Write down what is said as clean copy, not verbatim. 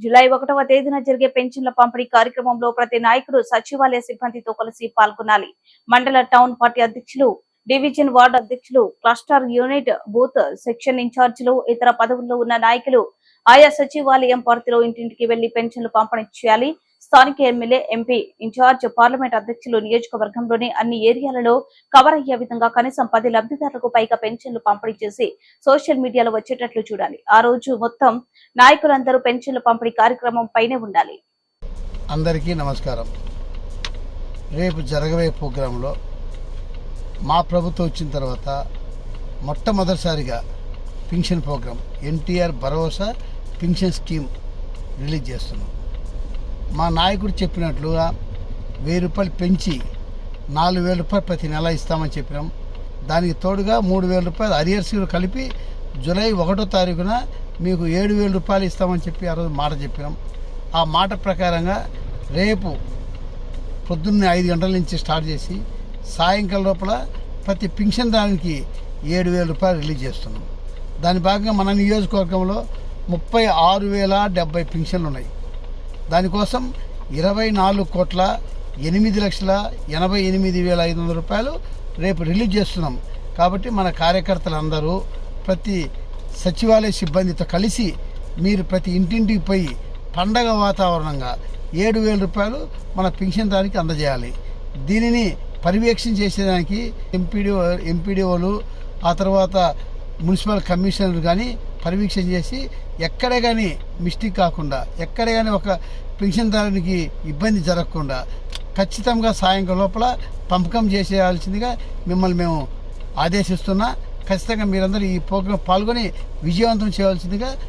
July 1వ తేదీన జరిగే పెన్షన్ల పంపిణీ కార్యక్రమంలో ప్రతి నాయకుడు సచివాలయ సిబ్బందితో కలిసి పాల్గొనాలి. మండల టౌన్ పార్టీ అధ్యక్షులు, డివిజన్ వార్డు అధ్యక్షులు, క్లస్టర్ యూనిట్, బూత్, సెక్షన్ ఇన్ఛార్జీలు, ఇతర పదవుల్లో ఉన్న నాయకులు ఆయా సచివాలయం పరిధిలో ఇంటింటికి వెళ్లి పెన్షన్లు పంపిణీ చేయాలి. స్థానిక ఎమ్మెల్యే, ఎంపీ, ఇన్ఛార్జ్, పార్లమెంట్ అధ్యక్షులు నియోజకవర్గంలోని అన్ని ఏరియాలలో కవర్ అయ్యే విధంగా కనీసం 10 లబ్ధిదారులకు పైగా పెన్షన్లు పంపిణీ చేసి సోషల్ మీడియాలో వచ్చేటట్లు చూడాలి. ఆ రోజు మొత్తం నాయకులందరూ పెన్షన్ల పంపిణీ కార్యక్రమం పైనే ఉండాలి. అందరికీ నమస్కారం. రేపు జరగబోయే ప్రోగ్రాంలో మా ప్రభుత్వం వచ్చిన తర్వాత మొట్టమొదటిసారిగా పింఛన్ ప్రోగ్రాం ఎన్టీఆర్ భరోసా పింఛన్ స్కీమ్ రిలీజ్ చేస్తున్నాం. మా నాయకుడు చెప్పినట్లుగా 1000 రూపాయలు పెంచి 4000 రూపాయలు ప్రతి నెల ఇస్తామని చెప్పినాం. దానికి తోడుగా 3000 రూపాయలు అరియర్స్ కలిపి జూలై 1వ తారీఖున మీకు 7000 రూపాయలు ఇస్తామని చెప్పి ఆ రోజు మాట చెప్పినాం. ఆ మాట ప్రకారంగా రేపు పొద్దున్నే 5 గంటల నుంచి స్టార్ట్ చేసి సాయంకాలం లోపల ప్రతి పింఛన్ దానికి 7000 రూపాయలు రిలీజ్ చేస్తున్నాం. దాని భాగంగా మన నియోజకవర్గంలో 36,070 పింఛన్లు ఉన్నాయి. దానికోసం 24,08,88,500 రూపాయలు రేపు రిలీజ్ చేస్తున్నాం. కాబట్టి మన కార్యకర్తలందరూ ప్రతి సచివాలయ సిబ్బందితో కలిసి మీరు ప్రతి ఇంటింటికి పోయి పండగ వాతావరణంగా 7,000 రూపాయలు మన పింఛన్ దానికి అందజేయాలి. దీనిని పర్యవేక్షణ చేసేదానికి ఎంపీడీఓలు, ఆ తర్వాత మున్సిపల్ కమిషనర్ కానీ పర్యవేక్షణ చేసి ఎక్కడే కానీ మిస్టేక్ కాకుండా, ఎక్కడే కానీ ఒక పెన్షన్దారునికి ఇబ్బంది జరగకుండా ఖచ్చితంగా సాయంకాలం లోపల పంపకం చేసేయాల్సిందిగా మిమ్మల్ని మేము ఆదేశిస్తున్నా. ఖచ్చితంగా మీరందరూ ఈ ప్రోగ్రాం పాల్గొని విజయవంతం చేయవలసిందిగా